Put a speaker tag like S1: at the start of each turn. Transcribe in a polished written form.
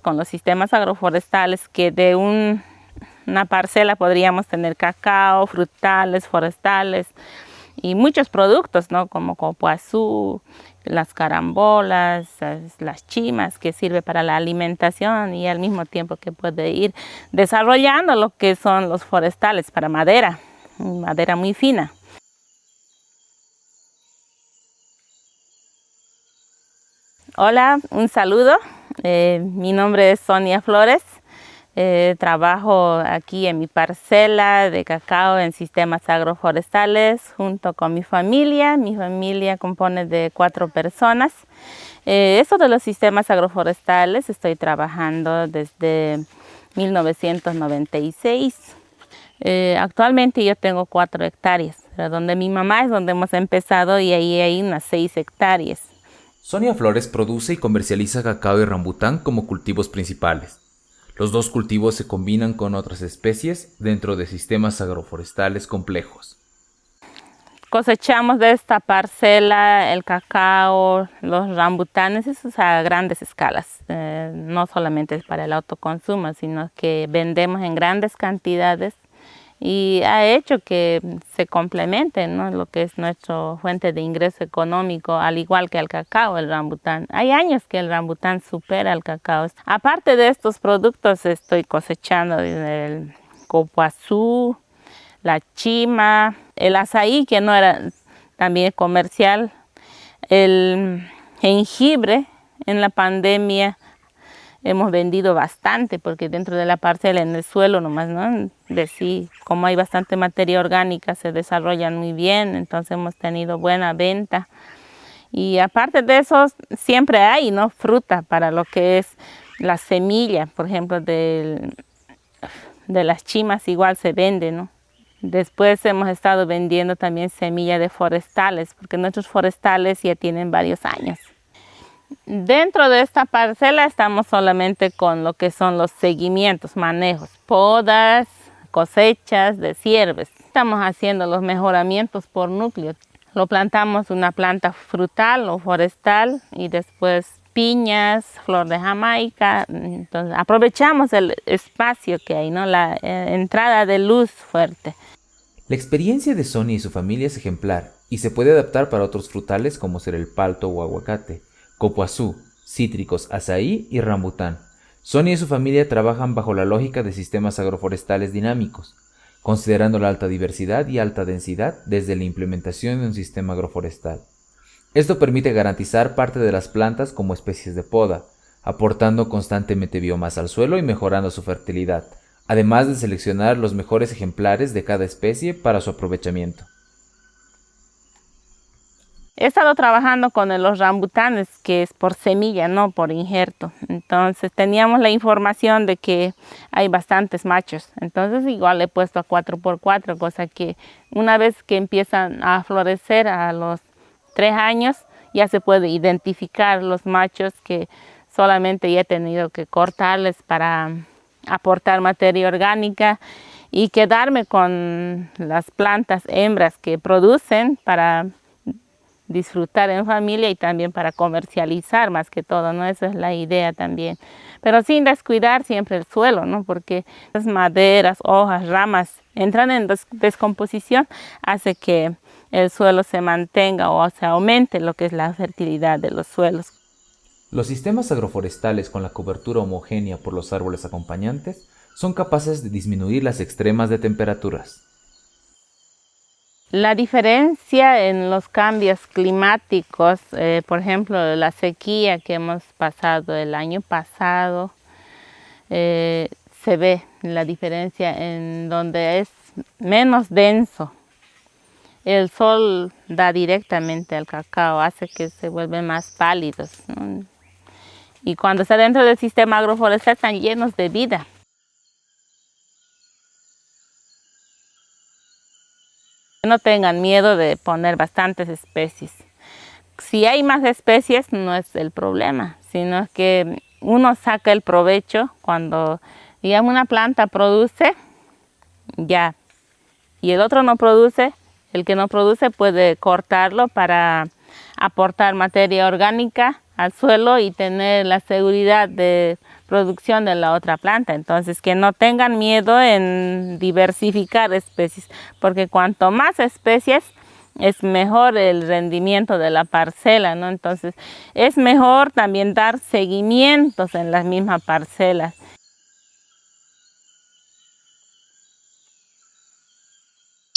S1: con los sistemas agroforestales, que de una parcela podríamos tener cacao, frutales, forestales y muchos productos, ¿no? Como copoazú, las carambolas, las chimas, que sirve para la alimentación, y al mismo tiempo que puede ir desarrollando lo que son los forestales para madera muy fina. Hola, un saludo. Mi nombre es Sonia Flores. Trabajo aquí en mi parcela de cacao en sistemas agroforestales junto con mi familia. Mi familia compone de 4 personas. Eso de los sistemas agroforestales estoy trabajando desde 1996. Actualmente yo tengo 4 hectáreas, pero donde mi mamá es donde hemos empezado, y ahí hay unas 6 hectáreas.
S2: Sonia Flores produce y comercializa cacao y rambután como cultivos principales. Los dos cultivos se combinan con otras especies dentro de sistemas agroforestales complejos.
S1: Cosechamos de esta parcela el cacao, los rambutanes, eso es a grandes escalas. No solamente es para el autoconsumo, sino que vendemos en grandes cantidades, y ha hecho que se complemente, ¿no?, lo que es nuestra fuente de ingreso económico, al igual que el cacao, el rambután. Hay años que el rambután supera al cacao. Aparte de estos productos, estoy cosechando el copoazú, la chima, el azaí, que no era también comercial, el jengibre. En la pandemia hemos vendido bastante, porque dentro de la parcela, en el suelo nomás, ¿no?, de sí, como hay bastante materia orgánica, se desarrollan muy bien, entonces hemos tenido buena venta. Y aparte de eso, siempre hay, ¿no?, fruta para lo que es la semilla, por ejemplo, de las chimas igual se vende, ¿no? Después hemos estado vendiendo también semilla de forestales, porque nuestros forestales ya tienen varios años. Dentro de esta parcela estamos solamente con lo que son los seguimientos, manejos, podas, cosechas de cierves. Estamos haciendo los mejoramientos por núcleo. Lo plantamos una planta frutal o forestal, y después piñas, flor de Jamaica. Entonces aprovechamos el espacio que hay, ¿no?, la entrada de luz fuerte.
S2: La experiencia de Sonia y su familia es ejemplar y se puede adaptar para otros frutales como ser el palto o aguacate, copoazú, cítricos, azaí y rambután. Sonia y su familia trabajan bajo la lógica de sistemas agroforestales dinámicos, considerando la alta diversidad y alta densidad desde la implementación de un sistema agroforestal. Esto permite garantizar parte de las plantas como especies de poda, aportando constantemente biomasa al suelo y mejorando su fertilidad, además de seleccionar los mejores ejemplares de cada especie para su aprovechamiento.
S1: He estado trabajando con los rambutanes, que es por semilla, no por injerto. Entonces teníamos la información de que hay bastantes machos. Entonces igual he puesto a 4x4, cosa que una vez que empiezan a florecer a los 3 años, ya se puede identificar los machos, que solamente ya he tenido que cortarles para aportar materia orgánica y quedarme con las plantas hembras que producen para disfrutar en familia y también para comercializar más que todo, ¿no? Esa es la idea también. Pero sin descuidar siempre el suelo, ¿no? Porque las maderas, hojas, ramas entran en descomposición, hace que el suelo se mantenga o se aumente lo que es la fertilidad de los suelos.
S2: Los sistemas agroforestales con la cobertura homogénea por los árboles acompañantes son capaces de disminuir las extremas de temperaturas.
S1: La diferencia en los cambios climáticos, por ejemplo, la sequía que hemos pasado el año pasado, se ve la diferencia en donde es menos denso. El sol da directamente al cacao, hace que se vuelvan más pálidos, ¿no? Y cuando está dentro del sistema agroforestal están llenos de vida. No tengan miedo de poner bastantes especies. Si hay más especies no es el problema, sino que uno saca el provecho cuando, digamos, una planta produce, ya, y el otro no produce. El que no produce puede cortarlo para aportar materia orgánica al suelo y tener la seguridad de producción de la otra planta. Entonces, que no tengan miedo en diversificar especies, porque cuanto más especies, es mejor el rendimiento de la parcela, ¿no? Entonces, es mejor también dar seguimientos en las mismas parcelas.